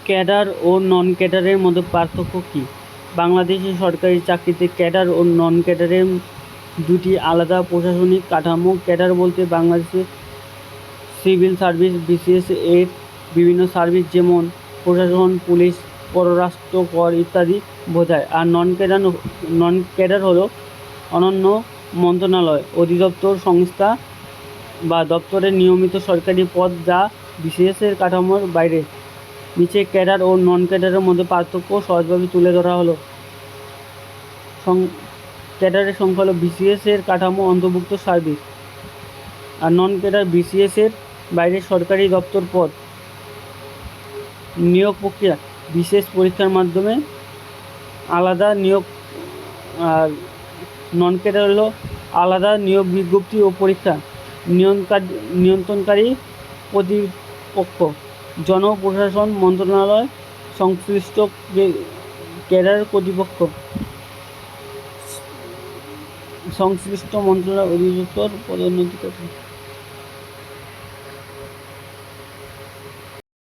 Cadre ও নন ক্যাডারের মধ্যে পার্থক্য কী? বাংলাদেশের সরকারি চাকরিতে ক্যাডার ও নন ক্যাডারের দুটি আলাদা প্রশাসনিক কাঠামো। ক্যাডার বলতে বাংলাদেশের সিভিল সার্ভিস বিসিএস এর বিভিন্ন সার্ভিস যেমন প্রশাসন, পুলিশ, পররাষ্ট্র, কর ইত্যাদি বোঝায়। আর নন ক্যাডার হলো অনন্য মন্ত্রণালয়, অধিদপ্তর, সংস্থা বা দপ্তরের নিয়মিত সরকারি পদ যা বিসিএসের কাঠামোর বাইরে। নিচে ক্যাডার ও নন ক্যাডারের মধ্যে পার্থক্য সহজভাবে তুলে ধরা হলো। ক্যাডারের সংখ্যা হলো বিসিএসের কাঠামো অন্তর্ভুক্ত সার্ভিস, আর নন ক্যাডার বিসিএসের বাইরে সরকারি দপ্তর পদ। নিয়োগ প্রক্রিয়া বিশেষ পরীক্ষার মাধ্যমে আলাদা নিয়োগ, আর নন ক্যাডার হলো আলাদা নিয়োগ বিজ্ঞপ্তি ও পরীক্ষা। নিয়ন্ত্রণকারী কর্তৃপক্ষ জনপ্রশাসন মন্ত্রণালয়, সংশ্লিষ্ট ক্যাডার কর্তৃপক্ষ, সংশ্লিষ্ট মন্ত্রণালয়, অধিদপ্তর, পদোন্নতি।